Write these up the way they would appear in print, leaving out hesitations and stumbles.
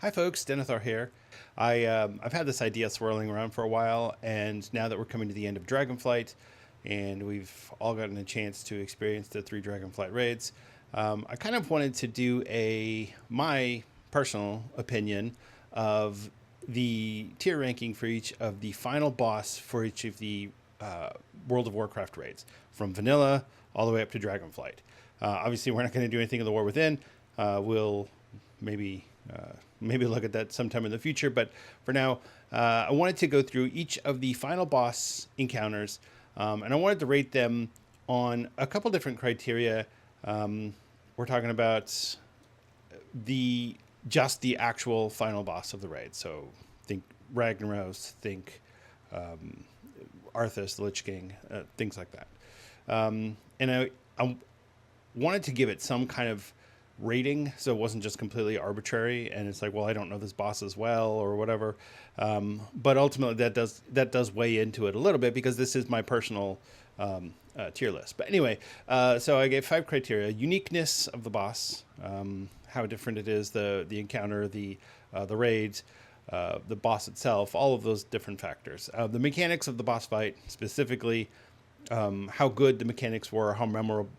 Hi folks, Denethor here. I've had this idea swirling around for a while, and now that we're coming to the end of Dragonflight, and we've all gotten a chance to experience the 3 Dragonflight raids, I kind of wanted to do my personal opinion of the tier ranking for each of the final boss for each of the World of Warcraft raids, from vanilla all the way up to Dragonflight. Obviously, we're not going to do anything in the War Within. We'll maybe maybe look at that sometime in the future. But for now, I wanted to go through each of the final boss encounters, and I wanted to rate them on a couple different criteria. We're talking about the actual final boss of the raid. So think Ragnaros, think Arthas, the Lich King, things like that. And I wanted to give it some kind of rating, so it wasn't just completely arbitrary and it's like, well, I don't know this boss as well or whatever, but ultimately that does weigh into it a little bit, because this is my personal tier list. But anyway, so I gave 5 criteria: uniqueness of the boss, how different it is, the encounter, the raids, the boss itself, all of those different factors, the mechanics of the boss fight specifically, how good the mechanics were, how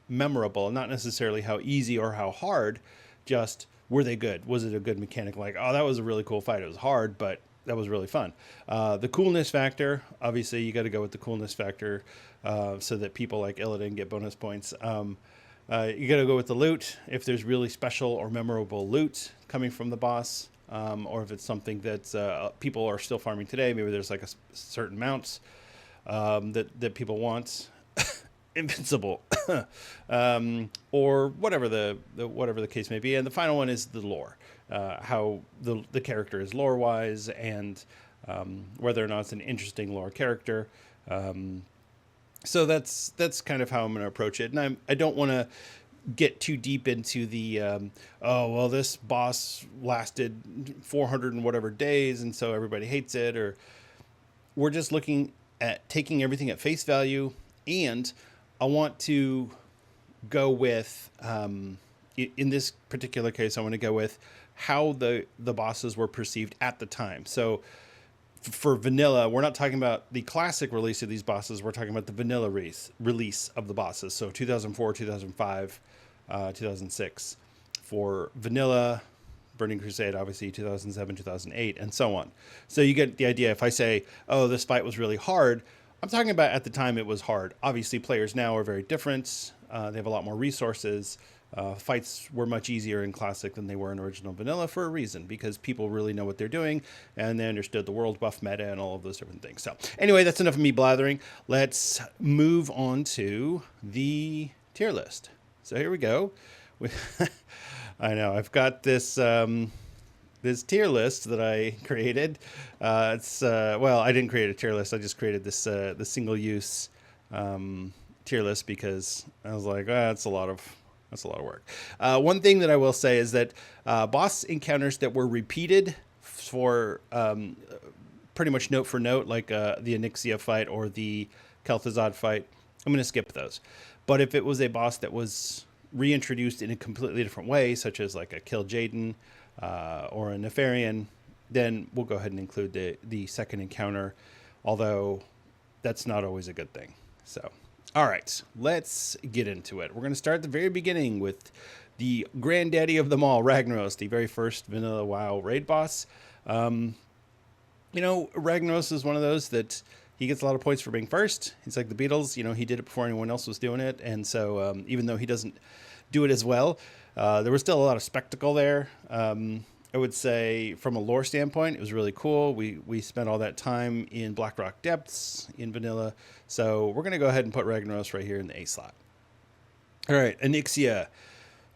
memorable, not necessarily how easy or how hard, just were they good? Was it a good mechanic? Like, oh, that was a really cool fight. It was hard, but that was really fun. The coolness factor, obviously, you got to go with the coolness factor, so that people like Illidan get bonus points. You got to go with the loot, if there's really special or memorable loot coming from the boss, or if it's something that people are still farming today. Maybe there's like a certain mounts that people want, invincible, or whatever the case may be. And the final one is the lore, how the character is lore wise, and whether or not it's an interesting lore character. So that's kind of how I'm going to approach it. And I don't want to get too deep into the oh, well, this boss lasted 400 and whatever days, and so everybody hates it. Or we're just looking at taking everything at face value, and I want to go with, in this particular case, I want to go with how the bosses were perceived at the time. So for vanilla, we're not talking about the classic release of these bosses. We're talking about the vanilla release of the bosses. So 2004, 2005, 2006 for vanilla. Burning Crusade, obviously 2007, 2008, and so on. So you get the idea. If I say, oh, this fight was really hard, I'm talking about at the time it was hard. Obviously, players now are very different. They have a lot more resources. Fights were much easier in Classic than they were in original vanilla, for a reason, because people really know what they're doing, and they understood the world buff meta and all of those different things. So anyway, that's enough of me blathering. Let's move on to the tier list. So here we go. I know I've got this this tier list that I created. It's well, I didn't create a tier list. I just created this the single use tier list, because I was like, that's a lot of work. One thing that I will say is that boss encounters that were repeated for pretty much note for note, like the Onyxia fight or the Kel'Thuzad fight, I'm going to skip those. But if it was a boss that was reintroduced in a completely different way, such as like a Kill Jaden or a Nefarian, then we'll go ahead and include the second encounter, although that's not always a good thing. So, all right, let's get into it. We're going to start at the very beginning with the granddaddy of them all, Ragnaros, the very first vanilla WoW raid boss. You know, Ragnaros is one of those that he gets a lot of points for being first. He's like the Beatles. You know, he did it before anyone else was doing it. And so even though he doesn't do it as well, there was still a lot of spectacle there. I would say from a lore standpoint, it was really cool. We spent all that time in Blackrock Depths in vanilla. So we're going to go ahead and put Ragnaros right here in the A slot. All right, Onyxia.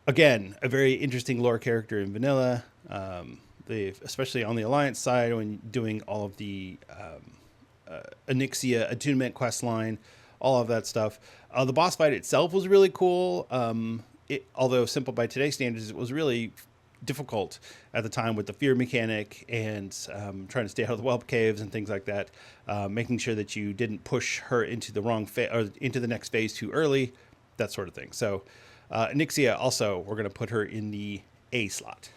Again, a very interesting lore character in vanilla. Especially on the Alliance side, when doing all of the Onyxia attunement quest line, all of that stuff. The boss fight itself was really cool. Although simple by today's standards, it was really difficult at the time with the fear mechanic and trying to stay out of the whelp caves and things like that. Making sure that you didn't push her into the wrong or into the next phase too early, that sort of thing. So Onyxia, also, we're going to put her in the A slot.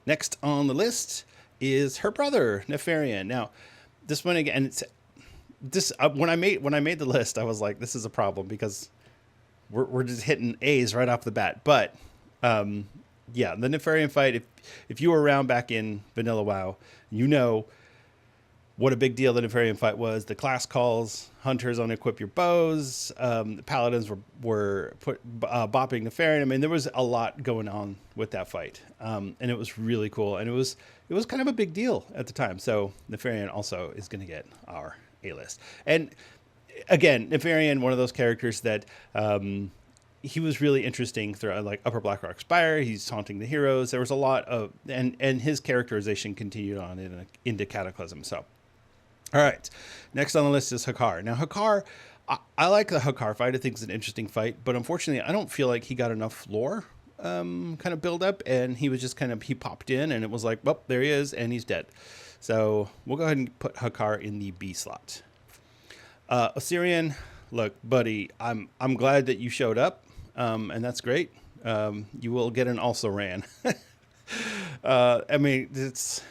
Next on the list is her brother, Nefarian. Now, this one again, it's this when I made the list, I was like, this is a problem because we're just hitting A's right off the bat. But yeah, the Nefarian fight. If you were around back in Vanilla WoW, you know what a big deal the Nefarian fight was. The class calls, hunters unequip your bows. The paladins were bopping Nefarian. I mean, there was a lot going on with that fight, and it was really cool. And it was kind of a big deal at the time. So Nefarian also is going to get our A list. And again, Nefarian, one of those characters that he was really interesting throughout, like Upper Blackrock Spire. He's taunting the heroes. There was a lot of, and his characterization continued on into Cataclysm. So, all right, next on the list is Hakkar. Now, Hakkar, I like the Hakkar fight. I think it's an interesting fight, but unfortunately, I don't feel like he got enough lore kind of build up, and he was just he popped in, and it was like, well, there he is, and he's dead. So we'll go ahead and put Hakkar in the B slot. Osirian, look, buddy, I'm glad that you showed up, and that's great. You will get an also ran. I mean, it's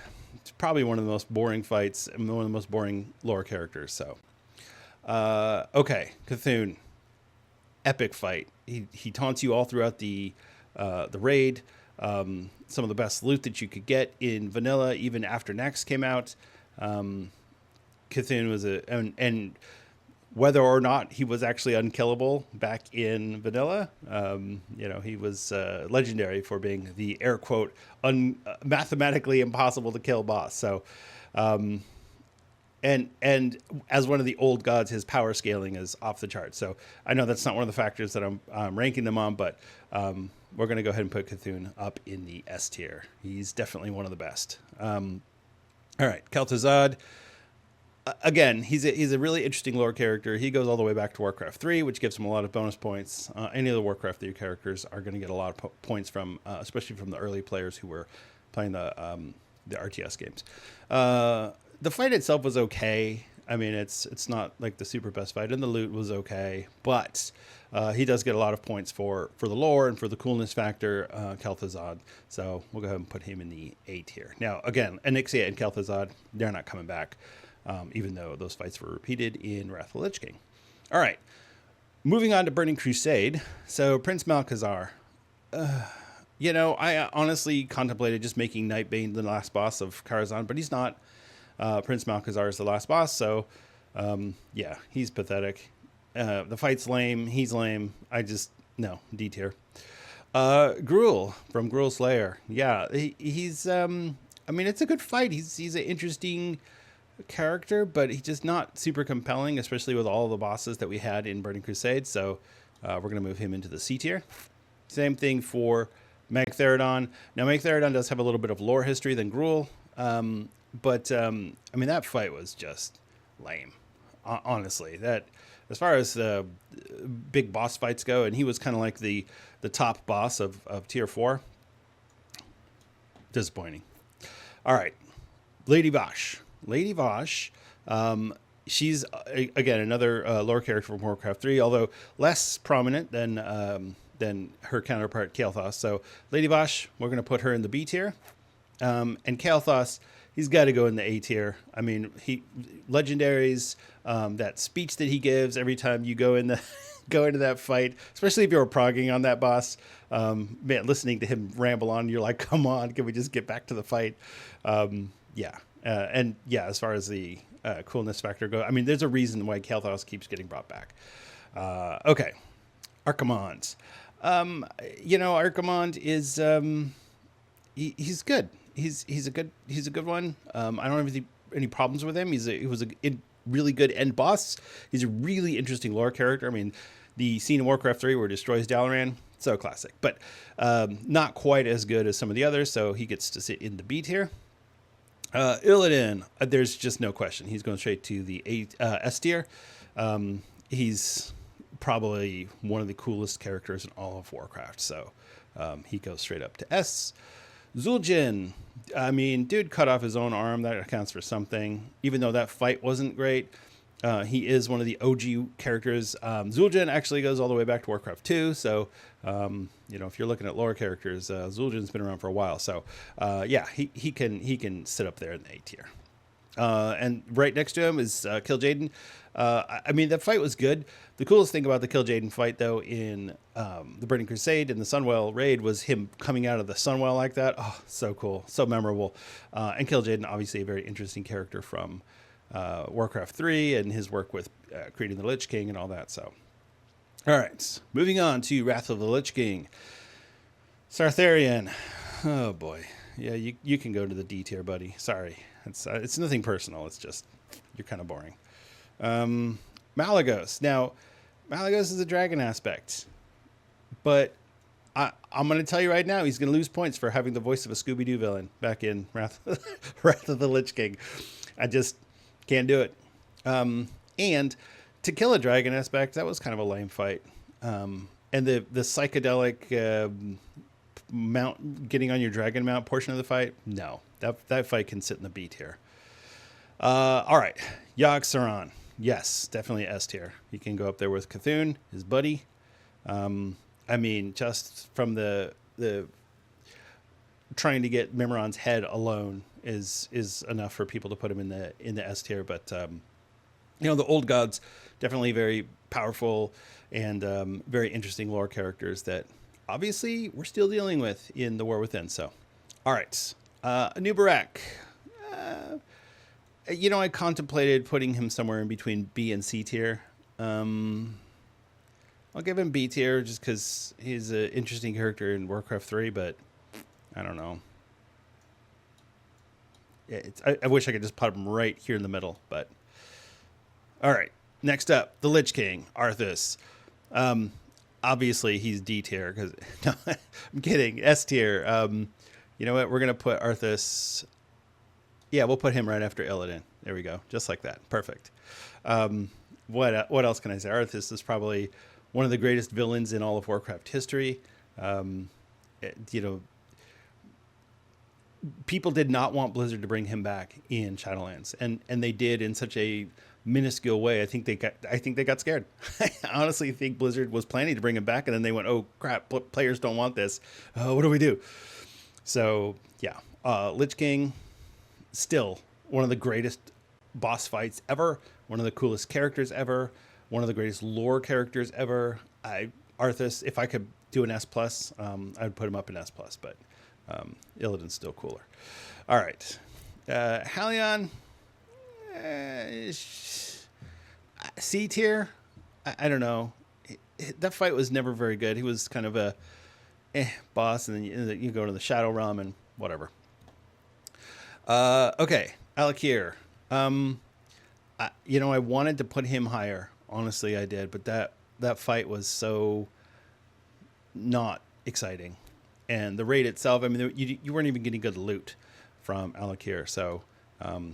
probably one of the most boring fights and one of the most boring lore characters. So, okay, Cthulhu, epic fight. He taunts you all throughout the raid. Some of the best loot that you could get in vanilla, even after Next came out. Cthulhu was and whether or not he was actually unkillable back in vanilla, he was legendary for being the air quote mathematically impossible to kill boss. So, and as one of the old gods, his power scaling is off the charts. So I know that's not one of the factors that I'm ranking them on, but we're going to go ahead and put Cthulhu up in the S tier. He's definitely one of the best. All right, Kel'Thuzad. Again, he's a really interesting lore character. He goes all the way back to Warcraft 3, which gives him a lot of bonus points. Any of the Warcraft 3 characters are going to get a lot of points from, especially from the early players who were playing the RTS games. The fight itself was okay. I mean, it's not like the super best fight, and the loot was okay, but he does get a lot of points for the lore and for the coolness factor, Kel'Thuzad. So we'll go ahead and put him in the A tier. Now, again, Onyxia and Kel'Thuzad, they're not coming back. Even though those fights were repeated in Wrath of the Lich King. All right, moving on to Burning Crusade. So Prince Malchezaar, I honestly contemplated just making Nightbane the last boss of Karazhan, but he's not. Prince Malchezaar is the last boss, so yeah, he's pathetic. The fight's lame. He's lame. No, D tier. Gruul from Gruul Slayer. Yeah, he's. I mean, it's a good fight. He's an interesting character, but he's just not super compelling, especially with all the bosses that we had in Burning Crusade. So we're going to move him into the C tier. Same thing for Magtheridon. Now, Magtheridon does have a little bit of lore history than Gruul, but I mean, that fight was just lame, honestly. That, as far as the big boss fights go, and he was kind of like the top boss of tier 4. Disappointing. All right, Lady Vashj. Lady Vashj, she's again another lore character from Warcraft 3, although less prominent than her counterpart Kael'thas. So Lady Vashj, we're going to put her in the B tier, and Kael'thas, he's got to go in the A tier. I mean, legendaries, that speech that he gives every time you go into that fight, especially if you're progging on that boss. Man, listening to him ramble on, you're like, come on, can we just get back to the fight? Yeah. And yeah, as far as the coolness factor goes, I mean, there's a reason why Kael'thas keeps getting brought back. Okay, Archimonde. Archimonde is he's good. He's a good one. I don't have any problems with him. He was a really good end boss. He's a really interesting lore character. I mean, the scene in Warcraft 3 where he destroys Dalaran, so classic, but not quite as good as some of the others. So he gets to sit in the B tier. Illidan, there's just no question. He's going straight to the S tier. He's probably one of the coolest characters in all of Warcraft, so he goes straight up to S. Zul'jin, I mean, dude cut off his own arm. That accounts for something. Even though that fight wasn't great, He is one of the OG characters. Zul'jin actually goes all the way back to Warcraft 2. So, if you're looking at lore characters, Zul'jin's been around for a while. So, he can sit up there in the A tier. And right next to him is Kill Jaden. That fight was good. The coolest thing about the Kill Jaden fight, though, in the Burning Crusade and the Sunwell raid was him coming out of the Sunwell like that. Oh, so cool. So memorable. And Kill Jaden, obviously a very interesting character from Warcraft 3 and his work with creating the Lich King and all that. So, all right. Moving on to Wrath of the Lich King. Sartharian. Oh, boy. Yeah, you can go to the D tier, buddy. Sorry. It's nothing personal. It's just you're kind of boring. Malygos. Now, Malygos is a dragon aspect, but I'm going to tell you right now, he's going to lose points for having the voice of a Scooby-Doo villain back in Wrath of the Lich King. I just can't do it. And to kill a dragon aspect, that was kind of a lame fight. And the psychedelic mount getting on your dragon mount portion of the fight, no. That fight can sit in the B tier. All right. Yogg-Saron. Yes, definitely S tier. He can go up there with Cthulhu, his buddy. Just from the trying to get Mimiron's head alone is enough for people to put him in the S tier. But the old gods, definitely very powerful and very interesting lore characters that obviously we're still dealing with in the War Within. So, all right. Anubarak. I contemplated putting him somewhere in between B and C tier. I'll give him B tier just because he's an interesting character in Warcraft 3, but I don't know. Yeah, I wish I could just put him right here in the middle, but all right. Next up, the Lich King, Arthas. Obviously, he's D tier because no, I'm kidding. S tier. You know what? We're going to put Arthas. Yeah, we'll put him right after Illidan. There we go. Just like that. Perfect. What else can I say? Arthas is probably one of the greatest villains in all of Warcraft history. People did not want Blizzard to bring him back in Shadowlands, and they did in such a minuscule way. I think they got scared. I honestly think Blizzard was planning to bring him back, and then they went, "Oh crap! Players don't want this. What do we do?" So, yeah, Lich King, still one of the greatest boss fights ever, one of the coolest characters ever, one of the greatest lore characters ever. Arthas, if I could do an S+, I'd put him up in S+, but Illidan's still cooler. All right. Halion, C tier? I don't know. That fight was never very good. He was kind of a boss, and then you go to the Shadow Realm and whatever. Okay, Alakir. I wanted to put him higher. Honestly, I did, but that fight was so not exciting, and the raid itself. You weren't even getting good loot from Alakir, so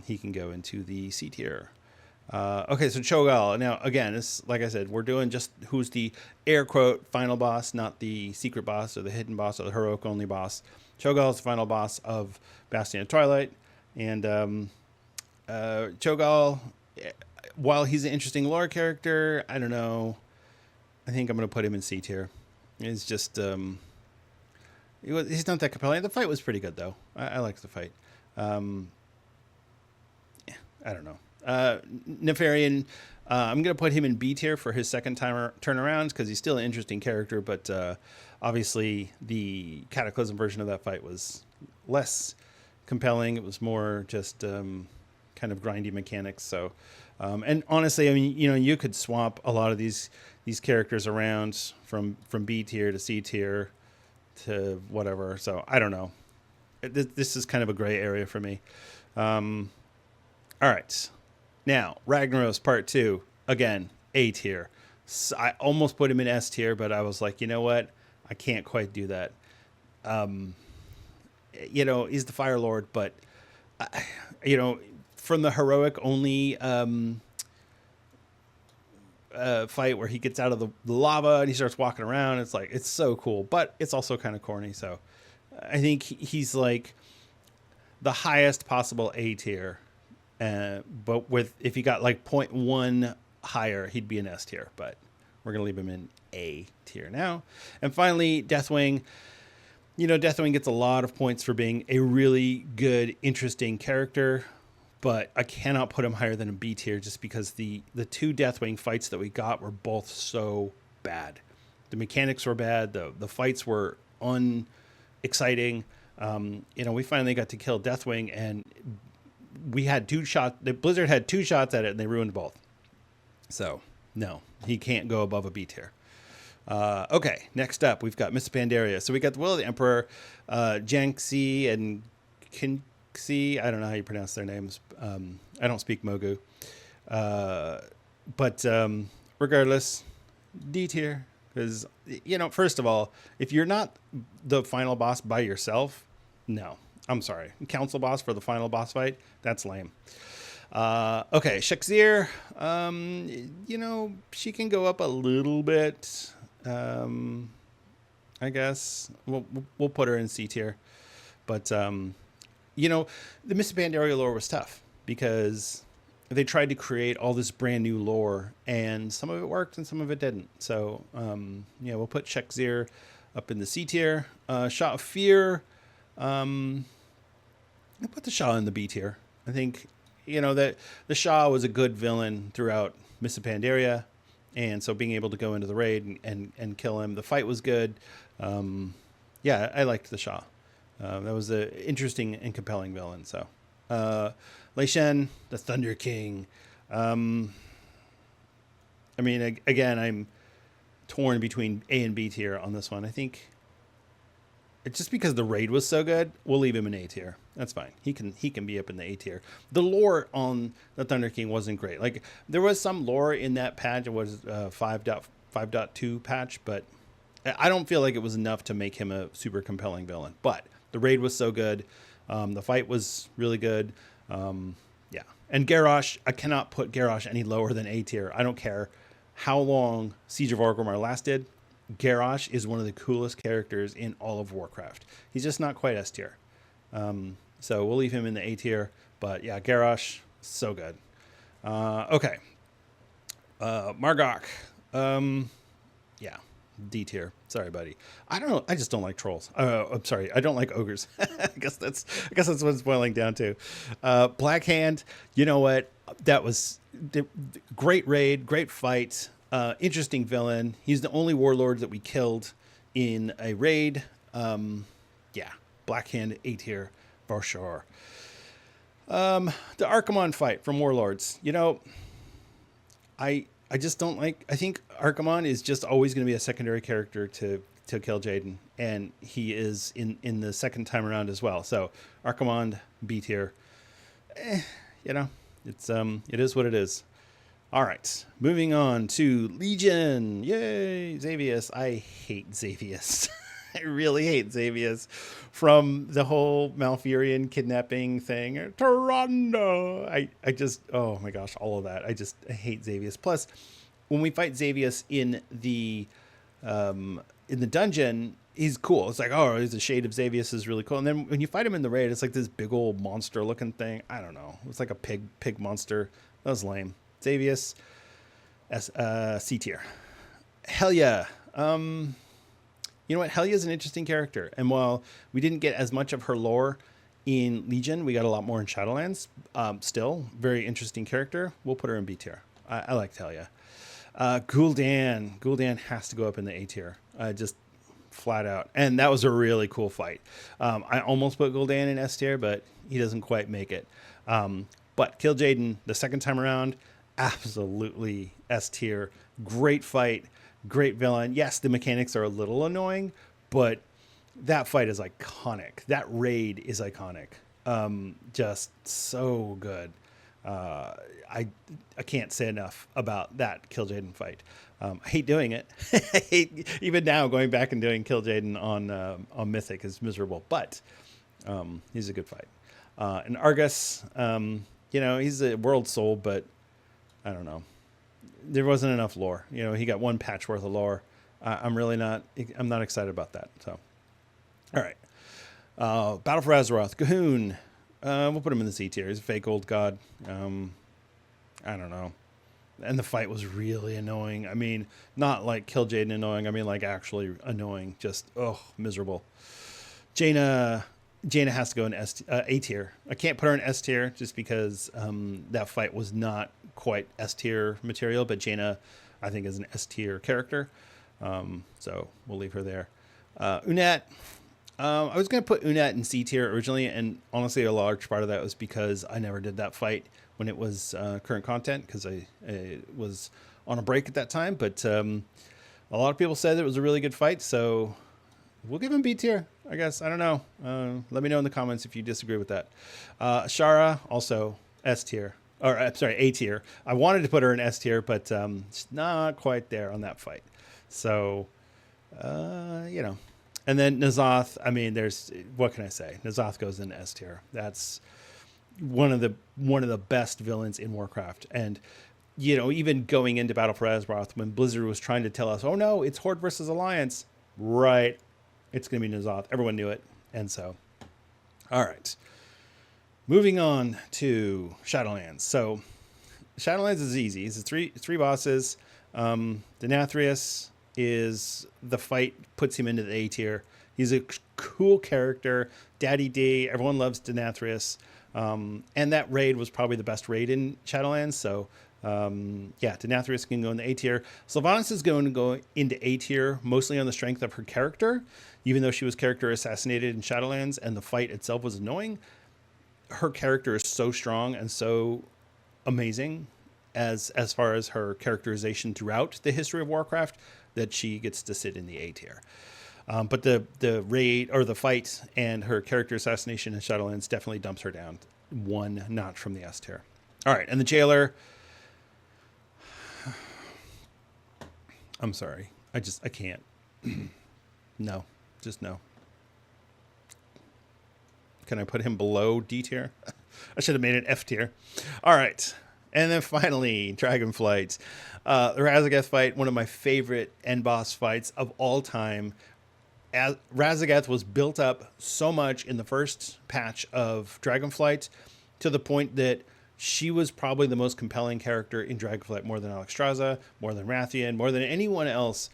he can go into the C tier. Okay, so Cho'Gall. Now, again, this, like I said, we're doing just who's the air quote final boss, not the secret boss or the hidden boss or the heroic only boss. Cho'Gall is the final boss of Bastion of Twilight, and Cho'Gall, while he's an interesting lore character, I don't know. I think I'm going to put him in C tier. It's just he's not that compelling. The fight was pretty good though. I liked the fight. I don't know. Nefarian, I'm going to put him in B tier for his second turnaround because he's still an interesting character, but obviously the Cataclysm version of that fight was less compelling. It was more just kind of grindy mechanics. So, and honestly, you could swap a lot of these characters around from B tier to C tier to whatever. So I don't know. This is kind of a gray area for me. All right. Now, Ragnaros Part 2, again, A tier. So I almost put him in S tier, but I was like, you know what? I can't quite do that. He's the Fire Lord, but, from the heroic only fight where he gets out of the lava and he starts walking around, it's so cool, but it's also kind of corny. So I think he's like the highest possible A tier. But if he got like 0.1 higher, he'd be an S tier. But we're gonna leave him in A tier now. And finally, Deathwing. You know, Deathwing gets a lot of points for being a really good, interesting character, but I cannot put him higher than a B tier just because the two Deathwing fights that we got were both so bad. The mechanics were bad. The fights were unexciting. You know, we finally got to kill Deathwing, and we had two shots. The Blizzard had two shots at it, and they ruined both. So, no, he can't go above a B tier. Okay, next up, we've got Miss Pandaria. So we got the Will of the Emperor, Janxi and Kinxi. I don't know how you pronounce their names. I don't speak Mogu. But regardless, D tier. Because, you know, first of all, if you're not the final boss by yourself, no. I'm sorry. Council boss for the final boss fight, that's lame. Okay, Shakzir. You know, she can go up a little bit. I guess we'll put her in C tier, but you know, the Miss Pandaria lore was tough because they tried to create all this brand new lore, and some of it worked and some of it didn't. So yeah, we'll put Shakzir up in the C tier. Shah of Fear. I'll put the Shah in the B tier. I think, you know, that the Shah was a good villain throughout Miss Pandaria. And so being able to go into the raid and kill him, the fight was good. Yeah, I liked the Shah. That was an interesting and compelling villain. So, Lei Shen, the Thunder King. I mean, again, I'm torn between A and B tier on this one. I think it's just because the raid was so good, we'll leave him in A tier. That's fine. He can be up in the A tier. The lore on the Thunder King wasn't great. Like, there was some lore in that patch. It was 5.2 patch, but I don't feel like it was enough to make him a super compelling villain. But the raid was so good. The fight was really good. Yeah. And Garrosh, I cannot put Garrosh any lower than A tier. I don't care how long Siege of Orgrimmar lasted. Garrosh is one of the coolest characters in all of Warcraft. He's just not quite S tier. So we'll leave him in the A tier. But yeah, Garrosh, so good. Okay. Margok. Yeah, D tier. Sorry, buddy. I don't know. I just don't like trolls. I'm sorry. I don't like ogres. I guess that's what it's boiling down to. Black Hand. You know what? That was great raid, great fight. Interesting villain. He's the only warlord that we killed in a raid. Yeah, Black Hand, A tier for sure. The Archimonde fight from Warlords. You know, I just don't like. I think Archimonde is just always going to be a secondary character to kill Jaden, and he is in the second time around as well. So Archimonde, B tier. You know, it is what it is. All right, moving on to Legion. Yay, Xavius. I hate Xavius. I really hate Xavius. From the whole Malfurion kidnapping thing. Tyrande. I just, oh my gosh, all of that. I hate Xavius. Plus, when we fight Xavius in the dungeon, he's cool. It's like, oh, he's a shade of Xavius is really cool. And then when you fight him in the raid, it's like this big old monster looking thing. I don't know. It's like a pig monster. That was lame. Xavius, C tier. Helya. You know what? Helya is an interesting character. And while we didn't get as much of her lore in Legion, we got a lot more in Shadowlands. Still, very interesting character. We'll put her in B tier. I liked Helya. Gul'dan. Gul'dan has to go up in the A tier. Just flat out. And that was a really cool fight. I almost put Gul'dan in S tier, but he doesn't quite make it. But Kill Jaden the second time around, absolutely S tier. Great fight. Great villain. Yes, the mechanics are a little annoying, but that fight is iconic. That raid is iconic. Just so good. I can't say enough about that Kill Jaden fight. I hate doing it. I hate, even now, going back and doing Kill Jaden on Mythic is miserable, but he's a good fight. And Argus, you know, he's a world soul, but I don't know. There wasn't enough lore. You know, he got one patch worth of lore. I'm not excited about that. So, all right. Battle for Azeroth. Cahoon. We'll put him in the C tier. He's a fake old god. I don't know. And the fight was really annoying. I mean, not like Kill Jaden annoying. I mean, like actually annoying. Just, miserable. Jaina has to go in A tier. I can't put her in S tier just because that fight was not quite S tier material. But Jaina, I think, is an S tier character. So we'll leave her there. Unat. I was going to put Unat in C tier originally, and honestly, a large part of that was because I never did that fight when it was current content, because I was on a break at that time. But a lot of people said it was a really good fight, so we'll give him B tier, I guess. I don't know. Let me know in the comments if you disagree with that. Shara, also S tier. Or, I'm sorry, A tier. I wanted to put her in S tier, but it's not quite there on that fight. So, you know. And then N'Zoth, I mean, what can I say? N'Zoth goes into S tier. That's one of the best villains in Warcraft. And, you know, even going into Battle for Azeroth, when Blizzard was trying to tell us, oh no, it's Horde versus Alliance, right? It's going to be N'Zoth. Everyone knew it. And so, all right. Moving on to Shadowlands. So, Shadowlands is easy. It's three bosses. Denathrius is the fight puts him into the A tier. He's a cool character. Daddy D. Everyone loves Denathrius. And that raid was probably the best raid in Shadowlands. So, yeah, Denathrius can go in the A tier. Sylvanas is going to go into A tier, mostly on the strength of her character. Even though she was character assassinated in Shadowlands and the fight itself was annoying, her character is so strong and so amazing as far as her characterization throughout the history of Warcraft that she gets to sit in the A tier. But the raid or the fight and her character assassination in Shadowlands definitely dumps her down one notch from the S tier. All right, and the Jailer. I'm sorry. I can't. No, just no. Can I put him below D tier? I should have made it F tier. All right. And then finally, Dragonflight. The Raszageth fight, one of my favorite end boss fights of all time. Raszageth was built up so much in the first patch of Dragonflight to the point that she was probably the most compelling character in Dragonflight, more than Alexstrasza, more than Rathian, more than anyone else.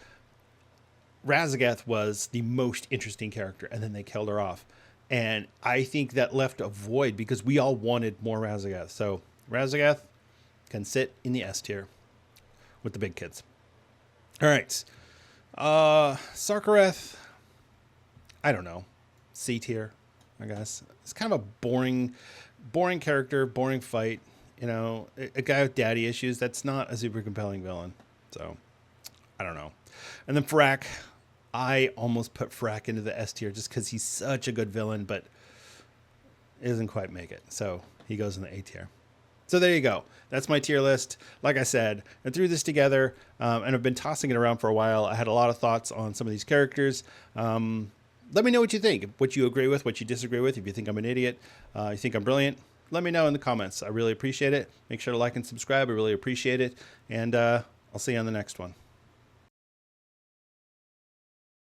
Raszageth was the most interesting character, and then they killed her off. And I think that left a void because we all wanted more Raszageth. So Raszageth can sit in the S tier with the big kids. All right. Sarkareth, I don't know. C tier, I guess. It's kind of a boring character, boring fight. You know, a guy with daddy issues. That's not a super compelling villain. So, I don't know. And then Fyrakk. I almost put Fyrakk into the S tier just because he's such a good villain, but it doesn't quite make it. So, he goes in the A tier. So there you go. That's my tier list. Like I said, I threw this together and I've been tossing it around for a while. I had a lot of thoughts on some of these characters. Let me know what you think, what you agree with, what you disagree with. If you think I'm an idiot, you think I'm brilliant, let me know in the comments. I really appreciate it. Make sure to like and subscribe. I really appreciate it. And I'll see you on the next one.